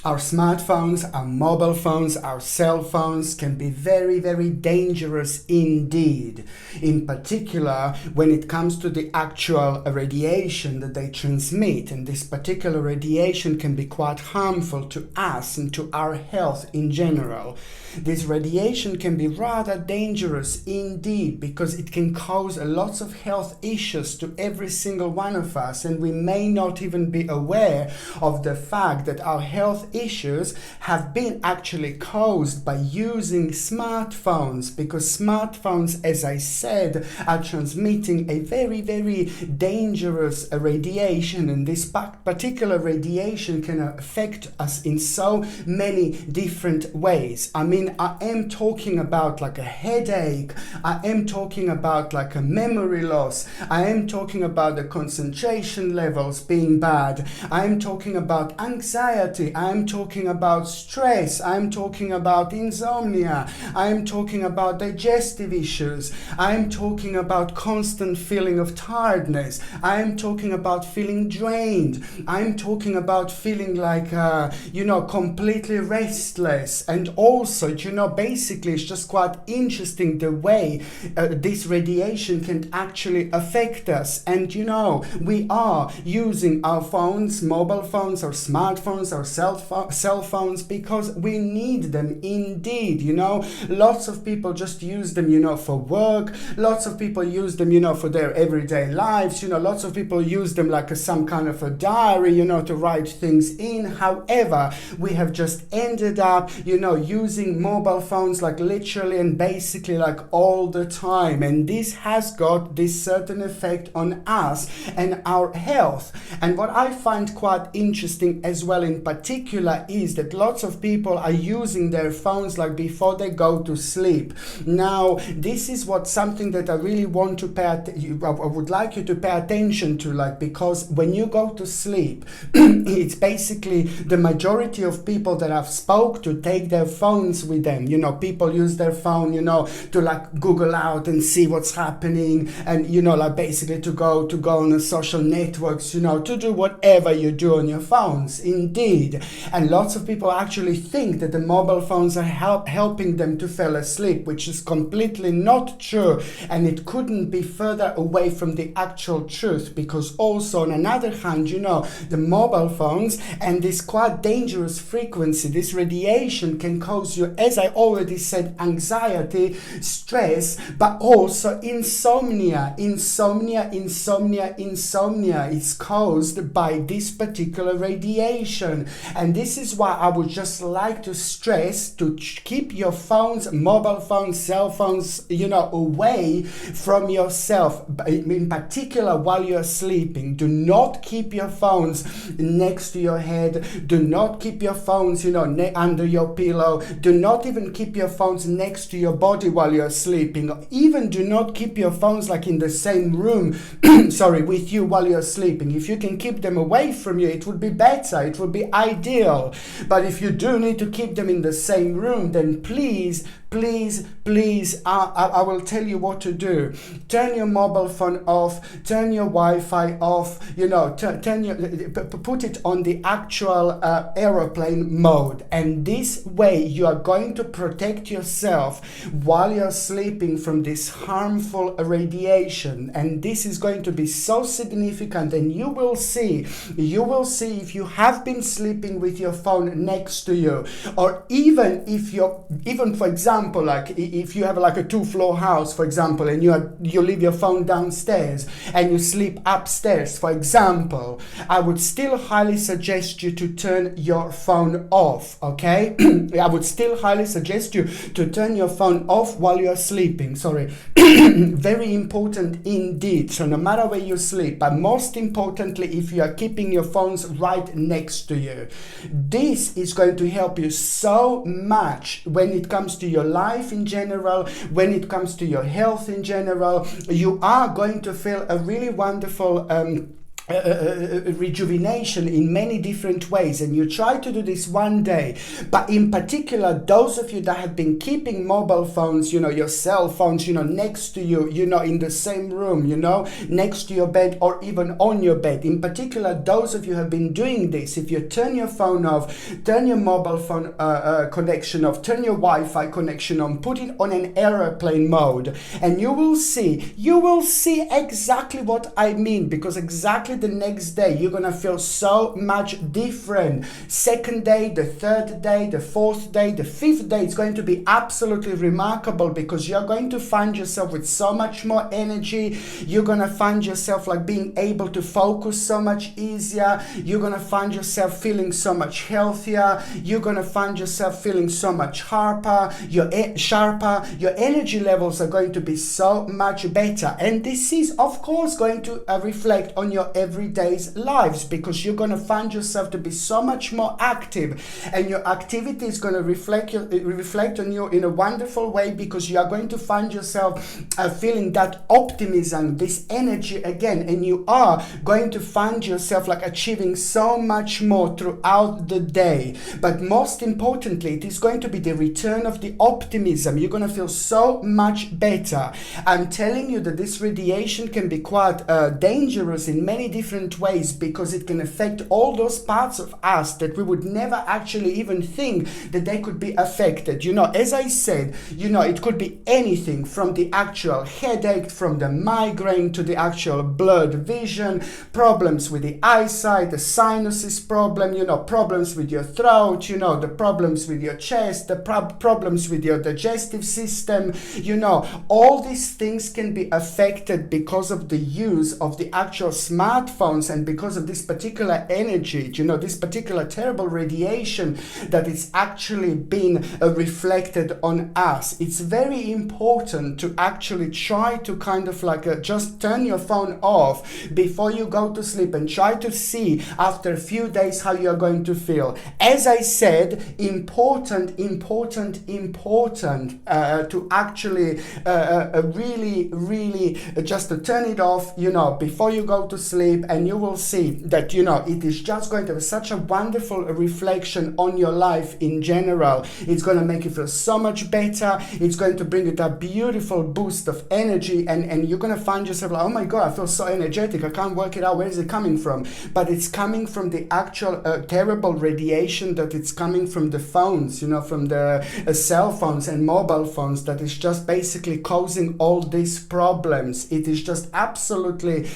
Our smartphones, our mobile phones, our cell phones can be very, very dangerous indeed. In particular, when it comes to the actual radiation that they transmit, and this particular radiation can be quite harmful to us and to our health in general. This radiation can be rather dangerous indeed because it can cause lots of health issues to every single one of us, and we may not even be aware of the fact that our health issues have been actually caused by using smartphones, because smartphones, as I said, are transmitting a very, very dangerous radiation, and this particular radiation can affect us in so many different ways. I mean, I am talking about like a headache, I am talking about like a memory loss, I am talking about the concentration levels being bad, I am talking about anxiety, I am talking about stress, I am talking about insomnia, I am talking about digestive issues, I am talking about constant feeling of tiredness, I am talking about feeling drained, I am talking about feeling like, completely restless. And also, basically it's just quite interesting the way this radiation can actually affect us. And we are using our phones, mobile phones, our smartphones, our cell phones because we need them indeed. Lots of people just use them for work, lots of people use them for their everyday lives, lots of people use them like some kind of a diary, to write things in. However, we have just ended up using mobile phones like literally and basically like all the time, and this has got this certain effect on us and our health. And what I find quite interesting as well in particular is that lots of people are using their phones like before they go to sleep. Now this is something that I really want to I would like you to pay attention to, like, because when you go to sleep it's basically the majority of people that I've spoke to take their phones with them. People use their phone to like Google out and see what's happening, and like basically to go on the social networks, to do whatever you do on your phones indeed. And lots of people actually think that the mobile phones are helping them to fall asleep, which is completely not true, and it couldn't be further away from the actual truth, because also on another hand, the mobile phones and this quite dangerous frequency, this radiation can cause you, as I already said, anxiety, stress, but also insomnia. Insomnia is caused by this particular radiation. And this is why I would just like to stress to keep your phones, mobile phones, cell phones, away from yourself, in particular while you're sleeping. Do not keep your phones next to your head. Do not keep your phones, under your pillow. Do not even keep your phones next to your body while you're sleeping. Even do not keep your phones like in the same room, with you while you're sleeping. If you can keep them away from you, it would be better. It would be ideal. But if you do need to keep them in the same room, then please, I will tell you what to do. Turn your mobile phone off, turn your Wi-Fi off, put it on the actual aeroplane mode. And this way you are going to protect yourself while you're sleeping from this harmful radiation. And this is going to be so significant, and you will see if you have been sleeping with your phone next to you, or even for example, like if you have like a 2-floor house, for example, and you leave your phone downstairs and you sleep upstairs, for example, I would still highly suggest you to turn your phone off, okay? I would still highly suggest you to turn your phone off while you're sleeping, very important indeed. So no matter where you sleep, but most importantly, if you are keeping your phones right next to you, this is going to help you so much when it comes to your life in general, when it comes to your health in general. You are going to feel a really wonderful rejuvenation in many different ways, and you try to do this one day. But in particular, those of you that have been keeping mobile phones, your cell phones, next to you, in the same room, next to your bed or even on your bed, in particular, those of you have been doing this. If you turn your phone off, turn your mobile phone connection off, turn your Wi-Fi connection on, put it on an airplane mode, and you will see exactly what I mean, because exactly the next day you're gonna feel so much different. Second day, the third day, the fourth day, the fifth day, it's going to be absolutely remarkable, because you're going to find yourself with so much more energy. You're gonna find yourself like being able to focus so much easier. You're gonna find yourself feeling so much healthier. You're gonna find yourself feeling so much sharper. Your energy levels are going to be so much better, and this is of course going to reflect on your everyday's lives, because you're going to find yourself to be so much more active, and your activity is going to reflect on you in a wonderful way, because you are going to find yourself feeling that optimism, this energy again, and you are going to find yourself like achieving so much more throughout the day. But most importantly, it is going to be the return of the optimism. You're going to feel so much better. I'm telling you that this radiation can be quite dangerous in many different ways, because it can affect all those parts of us that we would never actually even think that they could be affected. As I said, it could be anything from the actual headache, from the migraine, to the actual blurred vision, problems with the eyesight, the sinuses problem, problems with your throat, the problems with your chest, the problems with your digestive system, all these things can be affected because of the use of the actual smartphones, and because of this particular energy, this particular terrible radiation that is actually being reflected on us. It's very important to actually try to kind of like just turn your phone off before you go to sleep, and try to see after a few days how you're going to feel. As I said, important to actually really just to turn it off, before you go to sleep, and you will see that, it is just going to have such a wonderful reflection on your life in general. It's going to make you feel so much better. It's going to bring you that beautiful boost of energy, and you're going to find yourself like, oh my God, I feel so energetic. I can't work it out. Where is it coming from? But it's coming from the actual terrible radiation that it's coming from the phones, from the cell phones and mobile phones, that is just basically causing all these problems. It is just absolutely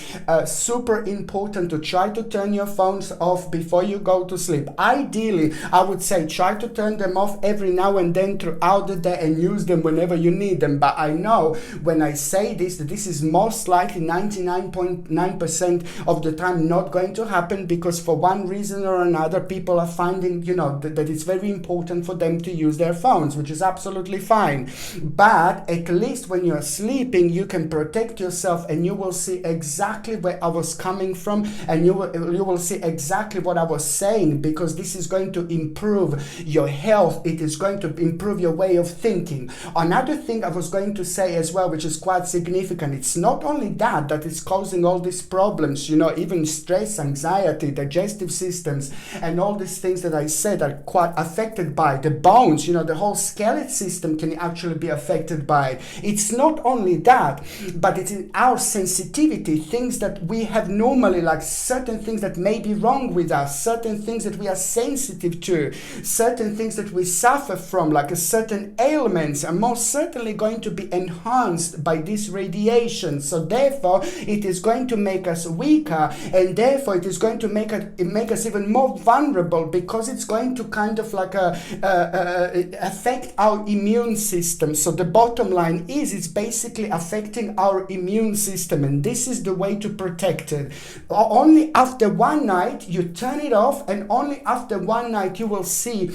super important to try to turn your phones off before you go to sleep. Ideally, I would say try to turn them off every now and then throughout the day, and use them whenever you need them. But I know when I say this, that this is most likely 99.9% of the time not going to happen, because for one reason or another, people are finding, that it's very important for them to use their phones, which is absolutely fine. But at least when you're sleeping, you can protect yourself, and you will see exactly where I was coming from, and you will see exactly what I was saying, because this is going to improve your health. It is going to improve your way of thinking. Another thing I was going to say as well, which is quite significant, it's not only that is causing all these problems, even stress, anxiety, digestive systems, and all these things that I said are quite affected by the bones. The whole skeletal system can actually be affected by it. It's not only that, but it's in our sensitivity, things that we have normally, like certain things that may be wrong with us, certain things that we are sensitive to, certain things that we suffer from, like a certain ailments, are most certainly going to be enhanced by this radiation. So therefore, it is going to make us weaker, and therefore it is going to make us even more vulnerable, because it's going to kind of like affect our immune system. So the bottom line is, it's basically affecting our immune system, and this is the way to protect it. Only after one night you turn it off, and only after one night you will see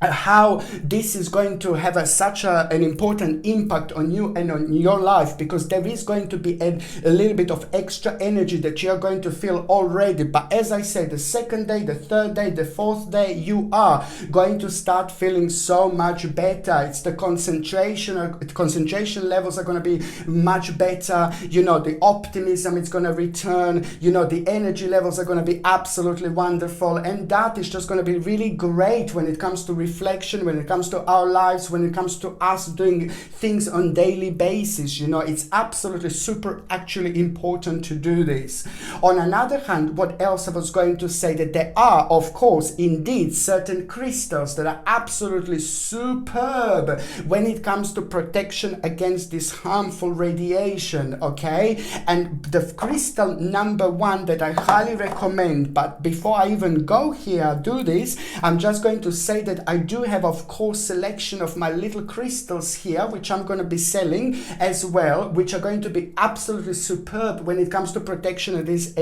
how this is going to have an important impact on you and on your life, because there is going to be a little bit of extra energy that you're going to feel already. But as I said, the second day, the third day, the fourth day, you are going to start feeling so much better. It's the concentration levels are going to be much better. The optimism is going to return. The energy levels are going to be absolutely wonderful, and that is just going to be really great when it comes to reflection, when it comes to our lives, when it comes to us doing things on daily basis. It's absolutely super actually important to do this. On another hand, what else I was going to say, that there are, of course, indeed certain crystals that are absolutely superb when it comes to protection against this harmful radiation, okay? And the crystal number one that I highly recommend, but before I even go here, do this, I'm just going to say that I do have, of course, selection of my little crystals here, which I'm going to be selling as well, which are going to be absolutely superb when it comes to protection of this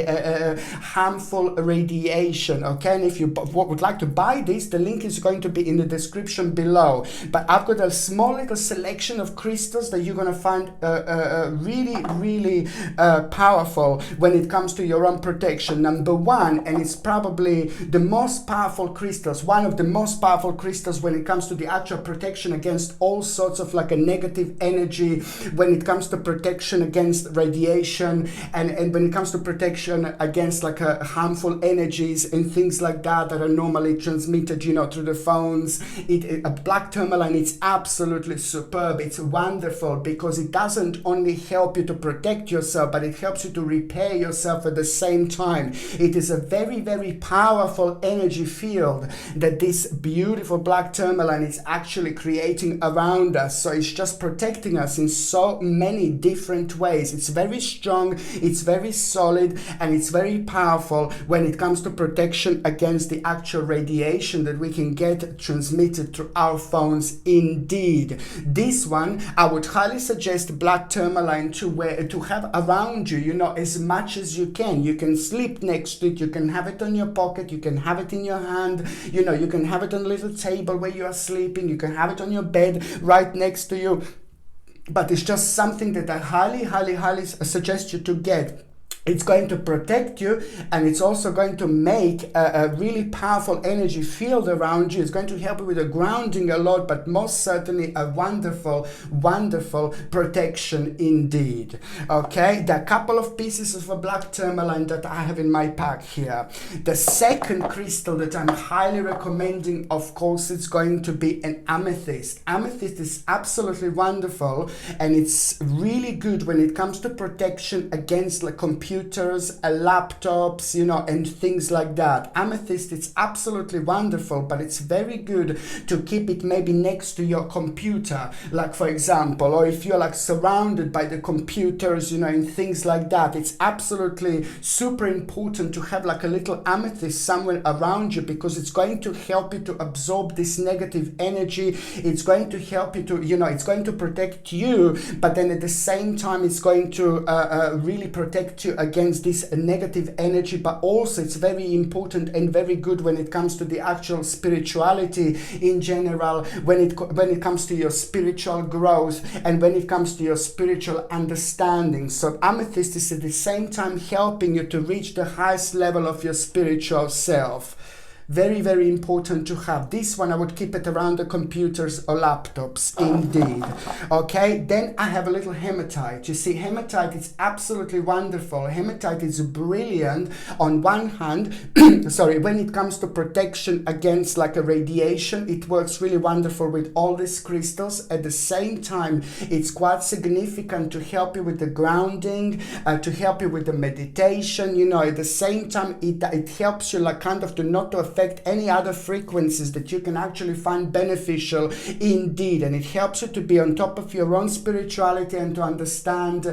harmful radiation, okay? And if you would like to buy this, the link is going to be in the description below. But I've got a small little selection of crystals that you're going to find really, really powerful when it comes to your own protection. Number one, and it's probably the most powerful crystals, one of the most powerful crystals when it comes to the actual protection against all sorts of like a negative energy, when it comes to protection against radiation, and when it comes to protection against like harmful energies and things like that are normally transmitted, through the phones. A black tourmaline, it's absolutely superb. It's wonderful because it doesn't only help you to protect yourself, but it helps you to repair yourself at the same time. It is a very, very powerful energy field that this beautiful black tourmaline is actually creating around us. So it's just protecting us in so many different ways. It's very strong, it's very solid, and it's very powerful when it comes to protection against the actual radiation that we can get transmitted through our phones. Indeed, this one I would highly suggest black tourmaline to have around you, as much as you can. You can sleep next to it, you can have it on your pocket, you can have it in your hand, you can have it on a little table where you are sleeping, you can have it on your bed right next to you. But it's just something that I highly, highly, highly suggest you to get. It's going to protect you, and it's also going to make a really powerful energy field around you. It's going to help you with the grounding a lot, but most certainly a wonderful, wonderful protection indeed. Okay, there are a couple of pieces of a black tourmaline that I have in my pack here. The second crystal that I'm highly recommending, of course, it's going to be an amethyst. Amethyst is absolutely wonderful, and it's really good when it comes to protection against like computers, laptops, and things like that. Amethyst, it's absolutely wonderful, but it's very good to keep it maybe next to your computer, like for example, or if you're like surrounded by the computers, and things like that. It's absolutely super important to have like a little amethyst somewhere around you, because it's going to help you to absorb this negative energy. It's going to help you to, it's going to protect you, but then at the same time, it's going to really protect you against this negative energy. But also it's very important and very good when it comes to the actual spirituality in general, when it comes to your spiritual growth and when it comes to your spiritual understanding. So amethyst is at the same time helping you to reach the highest level of your spiritual self. Very, very important to have. This one, I would keep it around the computers or laptops, indeed. Okay, then I have a little hematite. You see, hematite is absolutely wonderful. Hematite is brilliant on one hand, when it comes to protection against like a radiation. It works really wonderful with all these crystals. At the same time, it's quite significant to help you with the grounding, to help you with the meditation, at the same time, it helps you like kind of to affect any other frequencies that you can actually find beneficial indeed, and it helps you to be on top of your own spirituality and to understand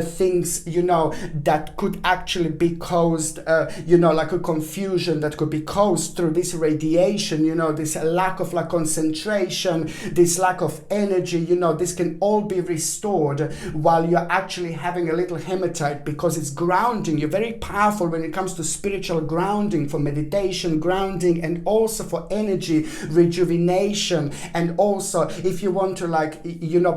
things that could actually be caused like a confusion that could be caused through this radiation, this lack of like concentration, this lack of energy. This can all be restored while you're actually having a little hematite, because it's grounding. You're very powerful when it comes to spiritual grounding, for meditation, grounding, and also for energy rejuvenation, and also if you want to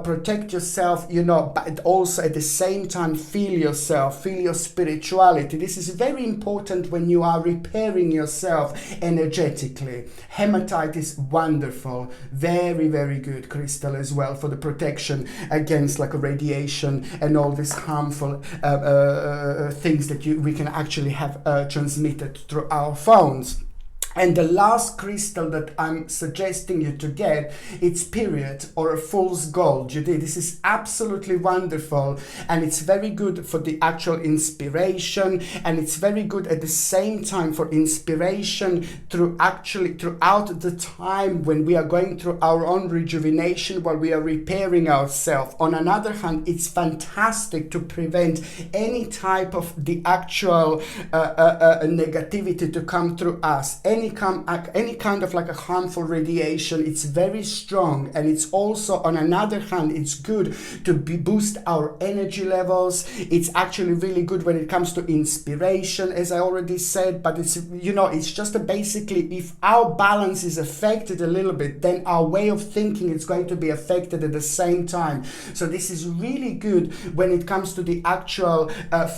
protect yourself, but also at the same time feel yourself, feel your spirituality. This is very important when you are repairing yourself energetically. Hematite is wonderful, very, very good crystal as well for the protection against like a radiation and all these harmful things that we can actually have transmitted through our phones. And the last crystal that I'm suggesting you to get, it's period or a fool's gold. This is absolutely wonderful, and it's very good for the actual inspiration, and it's very good at the same time for inspiration throughout the time when we are going through our own rejuvenation, while we are repairing ourselves. On another hand, it's fantastic to prevent any type of the actual negativity to come through us. Any kind of like a harmful radiation. It's very strong, and it's also, on another hand, it's good to boost our energy levels. It's actually really good when it comes to inspiration, as I already said, but it's just basically, if our balance is affected a little bit, then our way of thinking is going to be affected at the same time. So this is really good when it comes to the actual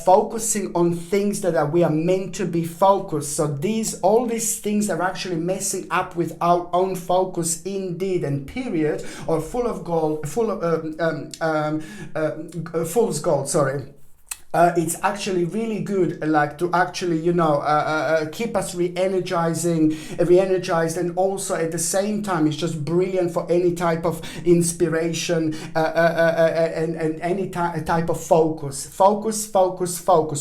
focusing on things that we are meant to be focused. So all these things are actually messing up with our own focus indeed, and period or fool's gold, sorry. It's actually really good, to actually, keep us re-energized, and also at the same time, it's just brilliant for any type of inspiration and any type of focus.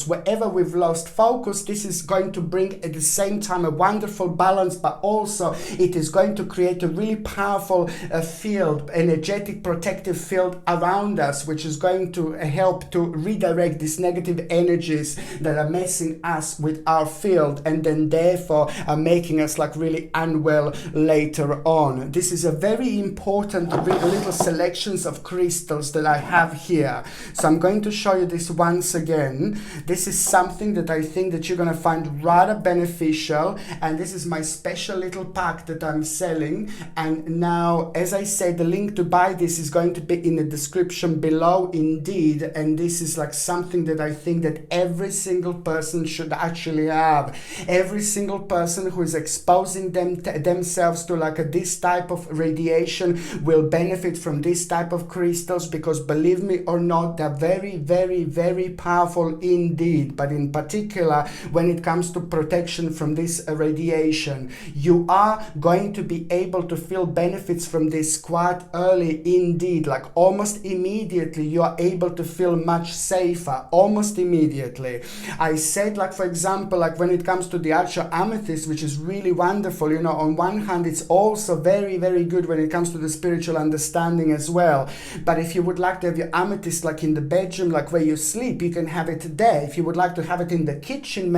Wherever we've lost focus, this is going to bring at the same time a wonderful balance, but also it is going to create a really powerful field, energetic protective field around us, which is going to help to redirect this negative energies that are messing us with our field, and then therefore are making us really unwell later on. This is a very important little selections of crystals that I have here. So I'm going to show you this once again. This is something that I think that you're going to find rather beneficial, and this is my special little pack that I'm selling. And now, as I said, the link to buy this is going to be in the description below indeed, and this is something that I think that every single person should actually have. Every single person who is exposing themselves to this type of radiation will benefit from this type of crystals, because believe me or not, they're very, very, very powerful indeed. But in particular, when it comes to protection from this radiation, you are going to be able to feel benefits from this quite early indeed. Almost immediately, you are able to feel much safer. Almost immediately. I said, for example, when it comes to the actual amethyst, which is really wonderful, on one hand, it's also very, very good when it comes to the spiritual understanding as well. But if you would like to have your amethyst in the bedroom, where you sleep, you can have it there. If you would like to have it in the kitchen,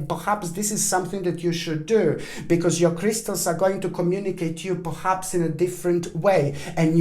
perhaps this is something that you should do, because your crystals are going to communicate to you perhaps in a different way, and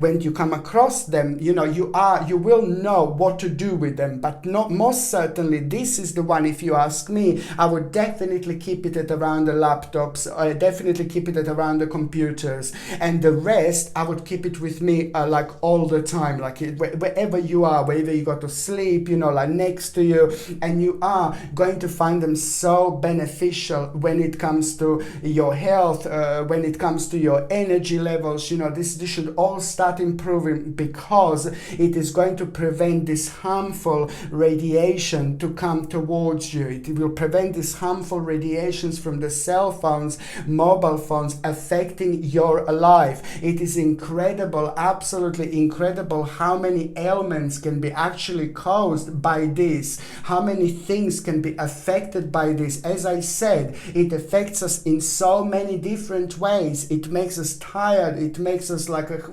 when you come across them, you will know what to do with them. But most certainly, this is the one, if you ask me, I would definitely keep it at around the laptops, or definitely keep it at around the computers, and the rest I would keep it with me all the time, wherever you are, wherever you go to sleep, next to you, and you are going to find them so beneficial when it comes to your health, when it comes to your energy levels. This should all start improving, because it is going to prevent this harmful radiation to come towards you. It will prevent these harmful radiations from the cell phones, mobile phones, affecting your life. It is incredible, absolutely incredible, how many ailments can be actually caused by this, how many things can be affected by this. As I said, it affects us in so many different ways. It makes us tired, it makes us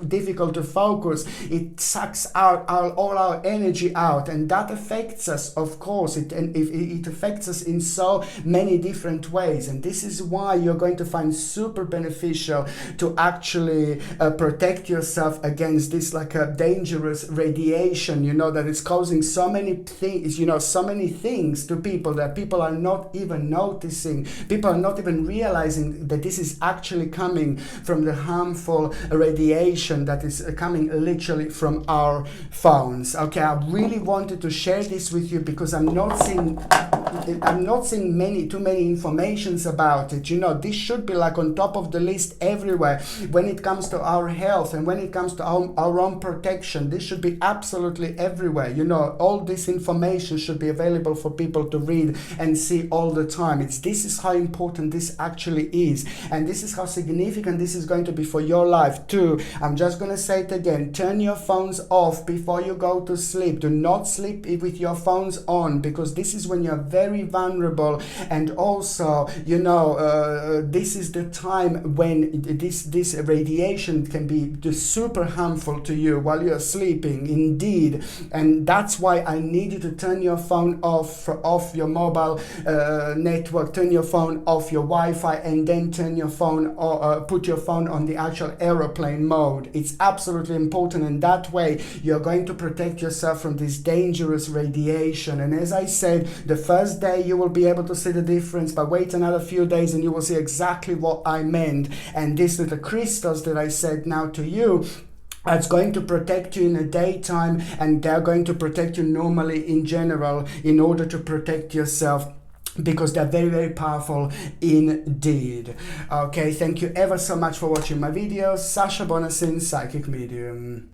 difficult to focus, it sucks out all our energy out, and that that affects us, of course. It affects us in so many different ways, and this is why you're going to find super beneficial to actually protect yourself against this like a dangerous radiation, you know, that is causing so many things, you know, so many things to people that people are not even noticing. People are not even realizing that this is actually coming from the harmful radiation that is coming literally from our phones. Okay, I really wanted to share this with you because I'm not seeing too many informations about it. You know, this should be like on top of the list everywhere when it comes to our health and when it comes to our own protection. This should be absolutely everywhere. You know, all this information should be available for people to read and see all the time. This is how important this actually is, and this is how significant this is going to be for your life too. I'm just going to say it again: turn your phones off before you go to sleep. Do not sleep with your phones on, because this is when you're very vulnerable, and also, you know, this is the time when this radiation can be super harmful to you while you're sleeping, indeed. And that's why I need you to turn your phone off your mobile network, turn your phone off your Wi-Fi, and then turn your phone or put your phone on the actual aeroplane mode. It's absolutely important, and that way you're going to protect yourself from this dangerous radiation. And as I said, the first day you will be able to see the difference, but wait another few days and you will see exactly what I meant. And these little crystals that I said now to you, it's going to protect you in the daytime, and they're going to protect you normally in general in order to protect yourself, because they're very, very powerful indeed. Okay, thank you ever so much for watching my videos. Sasha Bonasin, Psychic Medium.